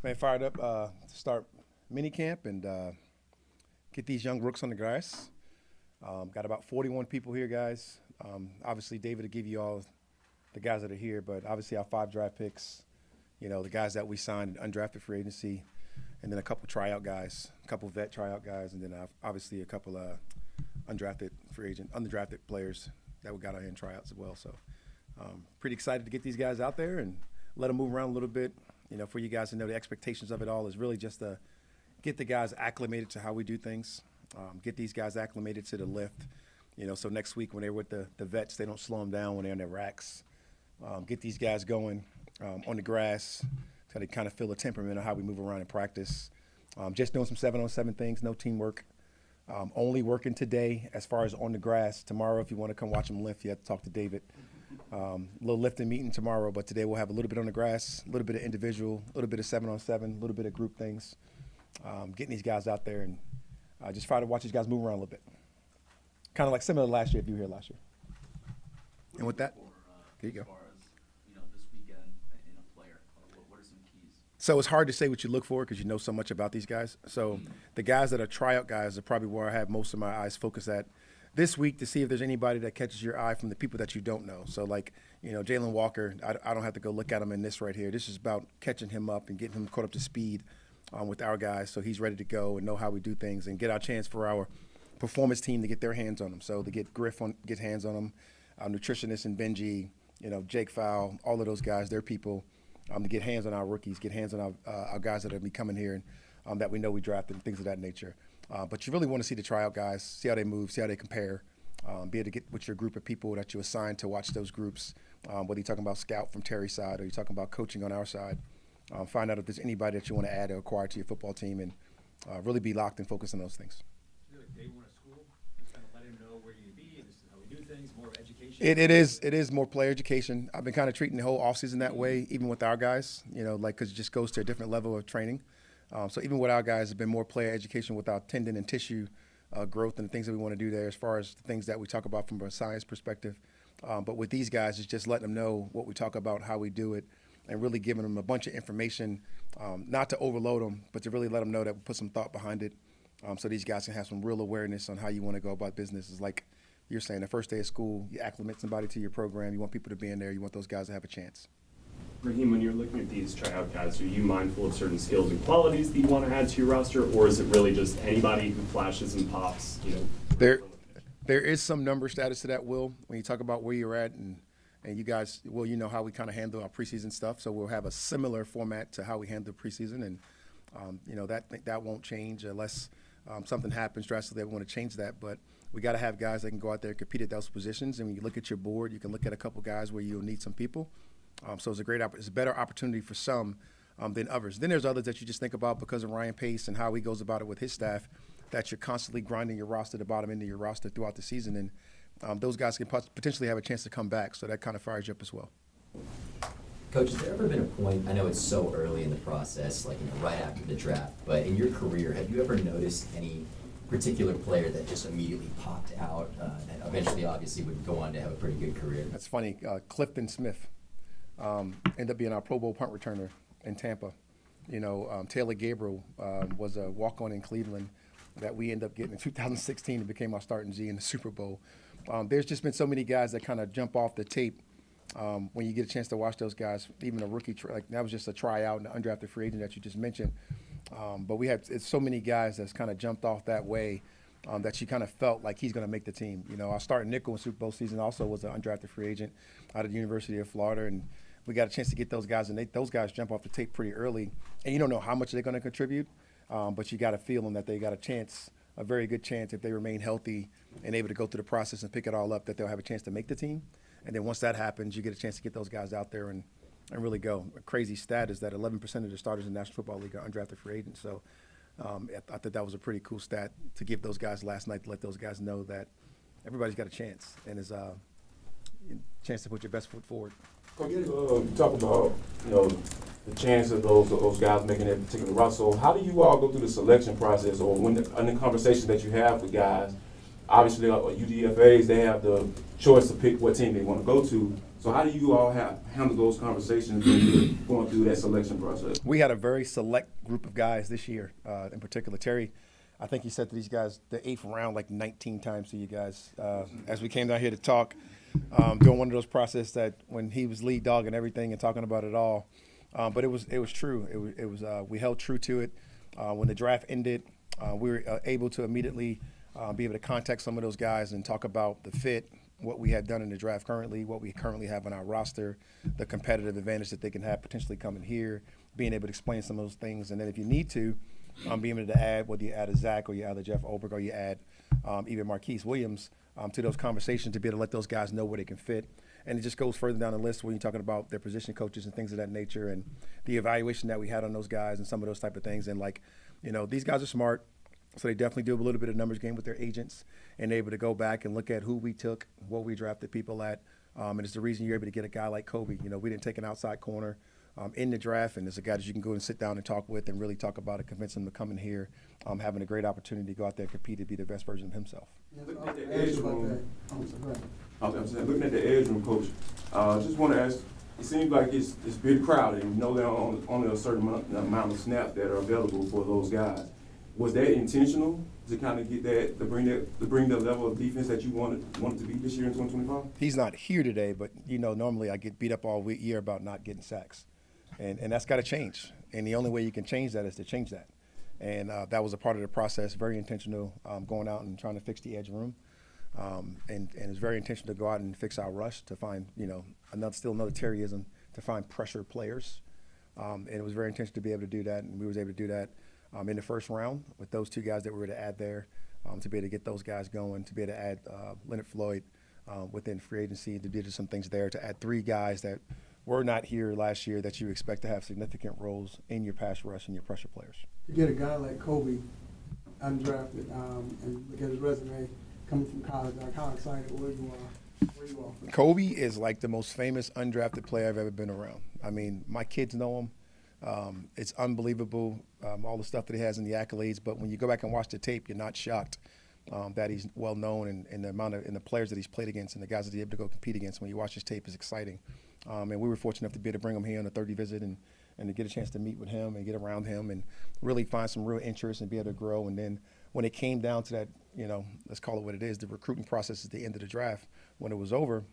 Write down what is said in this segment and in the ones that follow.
Man, fired up to start minicamp and get these young rooks on the grass. Got about 41 people here, guys. Obviously, David will give you all the guys that are here, but obviously our 5 draft picks, the guys that we signed undrafted free agency, and then a couple tryout guys, a couple vet tryout guys, and then obviously a couple undrafted undrafted players that we got out here in tryouts as well. So pretty excited to get these guys out there and let them move around a little bit. For you guys to know the expectations of it all is really just to get the guys acclimated to how we do things, get these guys acclimated to the lift. So next week when they're with the vets, they don't slow them down when they're in their racks. Get these guys going on the grass so they kind of feel the temperament of how we move around in practice. Just doing some 7-on-7 things, no teamwork. Only working today as far as on the grass. Tomorrow, if you want to come watch them lift, you have to talk to David. A little lifting meeting tomorrow, but today we'll have a little bit on the grass, a little bit of individual, a little bit of 7-on-7, a little bit of group things. Getting these guys out there and just try to watch these guys move around a little bit. Kind of like similar to last year, if you were here last year. And with that, here you go. As far as this weekend in a player, what are some keys? So it's hard to say what you look for because you know so much about these guys. So the guys that are tryout guys are probably where I have most of my eyes focused at this week to see if there's anybody that catches your eye from the people that you don't know. So like, Jalen Walker, I don't have to go look at him in this right here. This is about catching him up and getting him caught up to speed with our guys so he's ready to go and know how we do things and get our chance for our performance team to get their hands on him. So to get get hands on him, our nutritionist and Benji, Jake Fowl, all of those guys, they're people to get hands on our rookies, get hands on our guys that are be coming here and that we know we drafted and things of that nature. But you really want to see the tryout guys, see how they move, see how they compare, be able to get with your group of people that you assign to watch those groups, whether you're talking about scout from Terry's side or you're talking about coaching on our side. Find out if there's anybody that you want to add or acquire to your football team and really be locked and focused on those things. Is it like day one of school? Just kind of let him know where you're going to be and this is how we do things, more education? It is more player education. I've been kind of treating the whole offseason that way, even with our guys, because it just goes to a different level of training. So even with our guys, it's been more player education with our tendon and tissue growth and the things that we want to do there as far as the things that we talk about from a science perspective. But with these guys, it's just letting them know what we talk about, how we do it, and really giving them a bunch of information, not to overload them, but to really let them know that we put some thought behind it so these guys can have some real awareness on how you want to go about business. It's like you're saying, the first day of school, you acclimate somebody to your program, you want people to be in there, you want those guys to have a chance. Raheem, when you're looking at these tryout guys, are you mindful of certain skills and qualities that you want to add to your roster, or is it really just anybody who flashes and pops? There is some number status to that, Will, when you talk about where you're at, and you guys, Will, you know how we kind of handle our preseason stuff, so we'll have a similar format to how we handle preseason, and that won't change unless something happens drastically that we want to change that, but we got to have guys that can go out there and compete at those positions, and when you look at your board, you can look at a couple guys where you'll need some people. So it's a better opportunity for some than others. Then there's others that you just think about because of Ryan Pace and how he goes about it with his staff, that you're constantly grinding your roster, the bottom end of your roster throughout the season, and those guys can potentially have a chance to come back. So that kind of fires you up as well. Coach, has there ever been a point, I know it's so early in the process, right after the draft, but in your career, have you ever noticed any particular player that just immediately popped out and eventually obviously would go on to have a pretty good career? That's funny. Clifton Smith. Ended up being our Pro Bowl punt returner in Tampa. Taylor Gabriel was a walk-on in Cleveland that we ended up getting in 2016 and became our starting G in the Super Bowl. There's just been so many guys that kind of jump off the tape when you get a chance to watch those guys, even a rookie, that was just a tryout and an undrafted free agent that you just mentioned. But it's so many guys that's kind of jumped off that way that you kind of felt like he's going to make the team. Our starting nickel in Super Bowl season also was an undrafted free agent out of the University of Florida, and we got a chance to get those guys, and those guys jump off the tape pretty early, and you don't know how much they're going to contribute, but you got to feel them that they got a chance, a very good chance if they remain healthy and able to go through the process and pick it all up, that they'll have a chance to make the team. And then once that happens, you get a chance to get those guys out there and really go. A crazy stat is that 11% of the starters in the National Football League are undrafted free agents. So I thought that was a pretty cool stat to give those guys last night, to let those guys know that everybody's got a chance and is a chance to put your best foot forward. You talk about the chance of those guys making that particular roster. So how do you all go through the selection process, or in the conversations that you have with guys? Obviously, UDFAs, they have the choice to pick what team they want to go to. So how do you all handle those conversations when you're going through that selection process? We had a very select group of guys this year, in particular. Terry, I think he said to these guys the 8th round like 19 times to you guys as we came down here to talk during one of those processes that when he was lead dog and everything and talking about it all. But it was true. It was we held true to it. When the draft ended, we were able to immediately be able to contact some of those guys and talk about the fit, what we have done in the draft currently, what we currently have on our roster, the competitive advantage that they can have potentially coming here, being able to explain some of those things. And then if you need to, being able to add, whether you add a Zach or you add a Jeff Oberg or you add even Marquise Williams to those conversations to be able to let those guys know where they can fit. And it just goes further down the list when you're talking about their position coaches and things of that nature and the evaluation that we had on those guys and some of those type of things. And like, these guys are smart. So they definitely do a little bit of numbers game with their agents and able to go back and look at who we took, what we drafted people at. And it's the reason you're able to get a guy like Kobe. We didn't take an outside corner in the draft, and it's a guy that you can go and sit down and talk with and really talk about it, convince him to come in here, having a great opportunity to go out there and compete and be the best version of himself. Looking at the edge room, looking at the edge room, Coach, just want to ask, it seems like it's pretty crowded, and there are only a certain amount of snaps that are available for those guys. Was that intentional to kind of get that, to bring the level of defense that you wanted to be this year in 2025? He's not here today, but normally I get beat up all year about not getting sacks, and that's got to change. And the only way you can change that is to change that. And that was a part of the process, very intentional, going out and trying to fix the edge room, and it's very intentional to go out and fix our rush to find another Terryism to find pressure players, and it was very intentional to be able to do that, and we was able to do that. In the first round with those two guys that we were to add there, to be able to get those guys going, to be able to add Leonard Floyd within free agency, to do some things there, to add 3 guys that were not here last year that you expect to have significant roles in your pass rush and your pressure players. To get a guy like Kobe undrafted and look at his resume coming from college, like how excited were you are? Kobe is like the most famous undrafted player I've ever been around. I mean, my kids know him. It's unbelievable, all the stuff that he has in the accolades. But when you go back and watch the tape, you're not shocked that he's well known and the amount of and the players that he's played against and the guys that he's able to go compete against. When you watch his tape, is exciting. And we were fortunate enough to be able to bring him here on a 30 visit and to get a chance to meet with him and get around him and really find some real interest and be able to grow. And then when it came down to that, let's call it what it is, the recruiting process at the end of the draft, when it was over,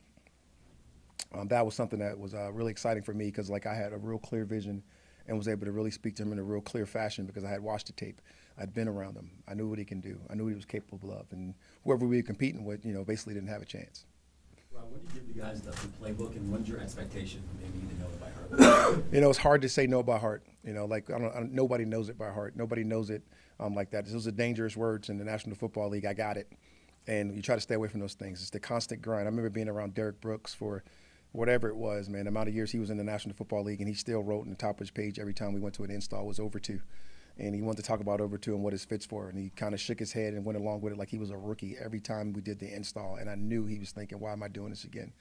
that was something that was really exciting for me because I had a real clear vision and was able to really speak to him in a real clear fashion because I had watched the tape. I'd been around him. I knew what he can do. I knew what he was capable of. And whoever we were competing with, basically didn't have a chance. Rob, when do you give the guys the playbook, and when's your expectation? Maybe you know it by heart. It's hard to say no by heart. Nobody knows it by heart. Nobody knows it like that. Those are dangerous words in the National Football League. I got it. And you try to stay away from those things. It's the constant grind. I remember being around Derek Brooks for whatever it was, man, the amount of years he was in the National Football League, and he still wrote in the top of his page every time we went to an install was over 2. And he wanted to talk about over 2 and what his fits for. And he kind of shook his head and went along with it like he was a rookie every time we did the install. And I knew he was thinking, why am I doing this again?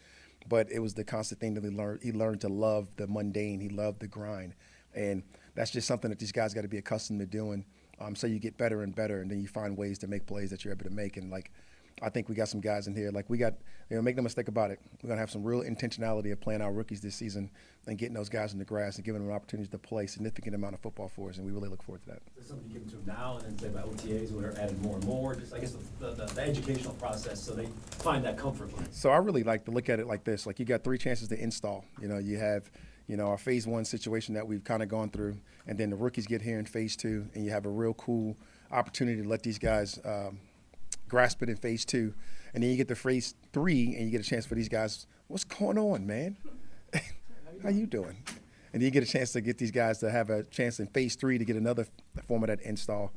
But it was the constant thing that he learned. He learned to love the mundane. He loved the grind. And that's just something that these guys got to be accustomed to doing. So you get better and better, and then you find ways to make plays that you're able to make. And I think we got some guys in here. We got, make no mistake about it. We're going to have some real intentionality of playing our rookies this season and getting those guys in the grass and giving them opportunities to play a significant amount of football for us, and we really look forward to that. Is there something you give them to them now and then say about OTAs where they're adding more and more? Just, I guess, the educational process so they find that comfort line. So I really like to look at it like this. You got 3 chances to install. You have, our phase 1 situation that we've kind of gone through, and then the rookies get here in phase 2, and you have a real cool opportunity to let these guys grasp it in phase 2, and then you get to phase 3 and you get a chance for these guys, what's going on, man? How you doing? And then you get a chance to get these guys to have a chance in phase 3 to get another form of that install.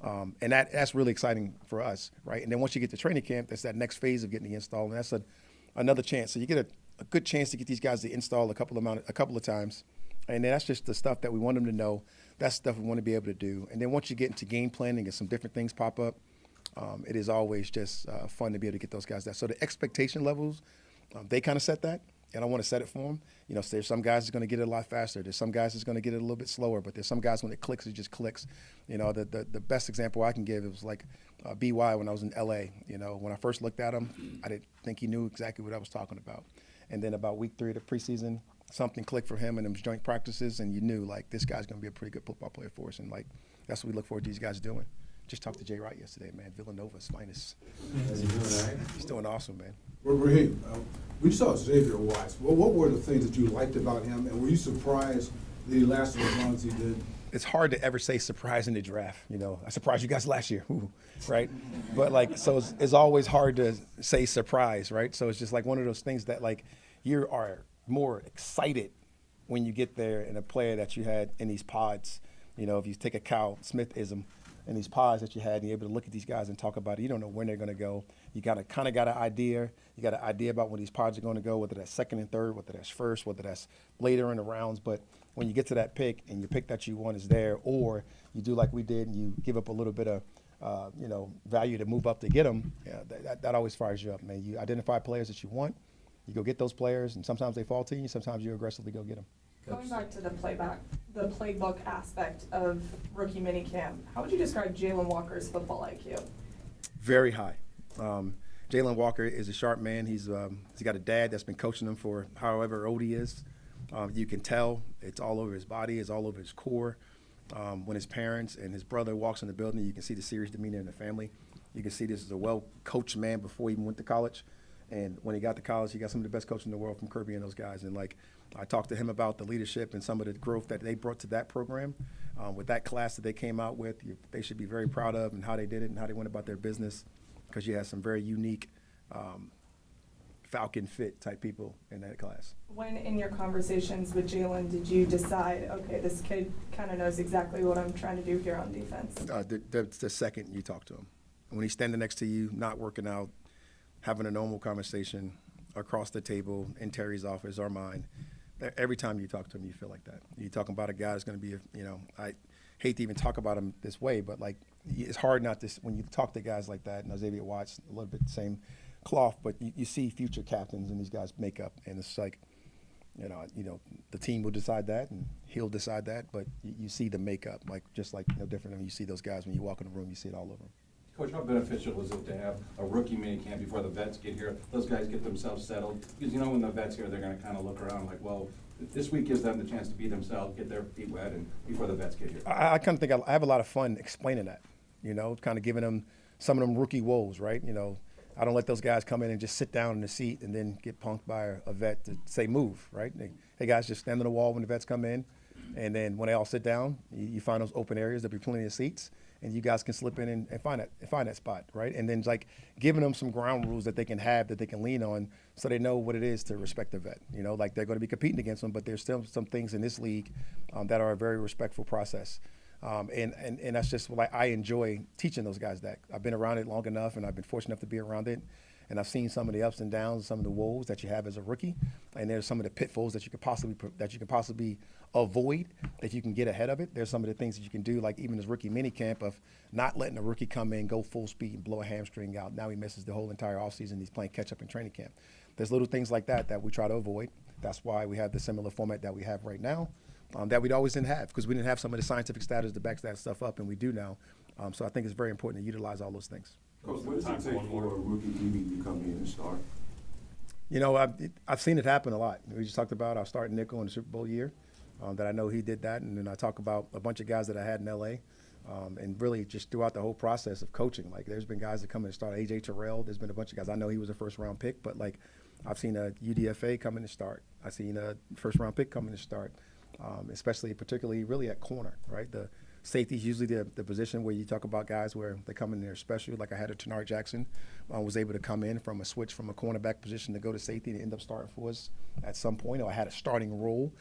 And that's really exciting for us, right? And then once you get to training camp, that's that next phase of getting the install, and that's another chance. So you get a good chance to get these guys to install a couple of times. And then that's just the stuff that we want them to know. That's stuff we want to be able to do. And then once you get into game planning and some different things pop up, it is always just fun to be able to get those guys that. So the expectation levels, they kind of set that, and I want to set it for them. There's some guys that's going to get it a lot faster. There's some guys that's going to get it a little bit slower, but there's some guys when it clicks, it just clicks. The best example I can give, it was BY when I was in LA. When I first looked at him, I didn't think he knew exactly what I was talking about. And then about week 3 of the preseason, something clicked for him in them joint practices, and you knew, like, this guy's going to be a pretty good football player for us. And, like, that's what we look forward to these guys doing. Just talked to Jay Wright yesterday, man. Villanova's finest. Is he doing all right? He's doing awesome, man. Well, Raheem, we saw Xavier Watts. Well, what were the things that you liked about him, and were you surprised that he lasted as long as he did? It's hard to ever say surprise in the draft. You know, I surprised you guys last year, ooh, right? But, like, so it's always hard to say surprise, right? So it's just like one of those things that, like, you are more excited when you get there and a player that you had in these pods. You know, if you take a Kyle Smith-ism and these pods that you had, and you're able to look at these guys and talk about it, you don't know when they're going to go. You got an idea. You got an idea about when these pods are going to go, whether that's second and third, whether that's first, whether that's later in the rounds. But when you get to that pick and your pick that you want is there, or you do like we did and you give up a little bit of value to move up to get them, yeah, that always fires you up, man. You identify players that you want, you go get those players, and sometimes they fall to you, sometimes you aggressively go get them. Going back to the playbook aspect of rookie minicamp, how would you describe Jalen Walker's football IQ? Very high. Jalen Walker is a sharp man. He's got a dad that's been coaching him for however old he is. You can tell it's all over his body, it's all over his core. When his parents and his brother walks in the building, you can see the serious demeanor in the family. You can see this is a well-coached man before he even went to college. And when he got to college, he got some of the best coaches in the world from Kirby and those guys. And, like, I talked to him about the leadership and some of the growth that they brought to that program. With that class that they came out with, they should be very proud of and how they did it and how they went about their business, because you had some very unique Falcon fit type people in that class. When in your conversations with Jalen did you decide, okay, this kid kind of knows exactly what I'm trying to do here on defense? The second you talk to him. When he's standing next to you, not working out, having a normal conversation across the table in Terry's office or mine, every time you talk to him, you feel like that. You're talking about a guy that's going to be, I hate to even talk about him this way, but, like, it's hard not to, when you talk to guys like that, and Xavier Watts, a little bit the same cloth, but you see future captains and these guys make up, and it's like, the team will decide that and he'll decide that, but you see the makeup, like, just like no different than you see those guys when you walk in the room, you see it all over them. Coach, how beneficial is it to have a rookie minicamp before the vets get here? Those guys get themselves settled, because when the vets here, they're going to kind of look around like, well, this week gives them the chance to be themselves, get their feet wet, and before the vets get here. I kind of think I have a lot of fun explaining that, kind of giving them some of them rookie woes, right? I don't let those guys come in and just sit down in the seat and then get punked by a vet to say move, right? Hey, guys, just stand on the wall when the vets come in, and then when they all sit down, you find those open areas. There'll be plenty of seats, and you guys can slip in and find that spot, right? And then it's like giving them some ground rules that they can have, that they can lean on, so they know what it is to respect the vet. Like, they're going to be competing against them, but there's still some things in this league that are a very respectful process. And that's just what I enjoy teaching those guys that. I've been around it long enough, and I've been fortunate enough to be around it. And I've seen some of the ups and downs, some of the woes that you have as a rookie, and there's some of the pitfalls that you could possibly avoid, that you can get ahead of it. There's some of the things that you can do, like even this rookie minicamp, of not letting a rookie come in, go full speed, and blow a hamstring out. Now he misses the whole entire offseason. He's playing catch up in training camp. There's little things like that we try to avoid. That's why we have the similar format that we have right now, that we always didn't have, because we didn't have some of the scientific status to back that stuff up, and we do now. So I think it's very important to utilize all those things. Coach, what does it take for a rookie DB to come in and start? I've seen it happen a lot. We just talked about our starting nickel in the Super Bowl year, that I know he did that. And then I talk about a bunch of guys that I had in L.A., and really just throughout the whole process of coaching. Like, there's been guys that come in and start. A.J. Terrell, there's been a bunch of guys. I know he was a first-round pick, but, like, I've seen a UDFA come in and start. I've seen a first-round pick come in and start, particularly really at corner, right? The safety is usually the position where you talk about guys where they come in there special. Like, I had a Tenard Jackson was able to come in from a switch from a cornerback position to go to safety and end up starting for us at some point. Or I had a starting role,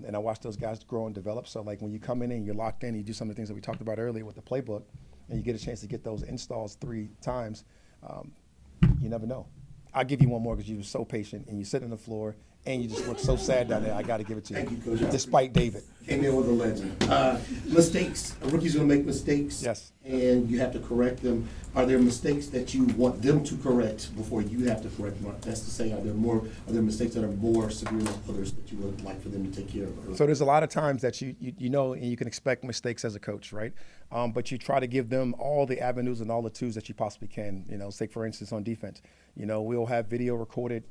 and I watched those guys grow and develop. So, like, when you come in and you're locked in, you do some of the things that we talked about earlier with the playbook, and you get a chance to get those installs 3 times, you never know. I'll give you one more because you were so patient, and you sit on the floor, and you just look so sad down there. I got to give it to you. Thank you, Coach. Despite David. Came in with a legend. Mistakes. A rookie's going to make mistakes. Yes. And you have to correct them. Are there mistakes that you want them to correct before you have to correct them? That's to say, are there mistakes that are more severe than others that you would like for them to take care of? So there's a lot of times that you know, and you can expect mistakes as a coach, right? But you try to give them all the avenues and all the tools that you possibly can. Say, for instance, on defense, we'll have video recorded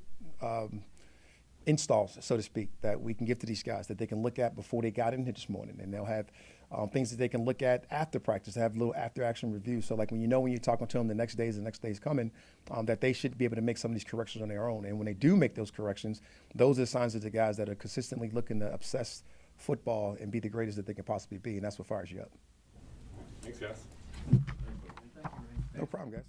installs, so to speak, that we can give to these guys that they can look at before they got in here this morning, and they'll have things that they can look at after practice, have a little after-action review. So like when you're talking to them the next day's coming, that they should be able to make some of these corrections on their own. And when they do make those corrections, those are signs of the guys that are consistently looking to obsess football and be the greatest that they can possibly be, and that's what fires you up. Thanks, guys. No problem, guys.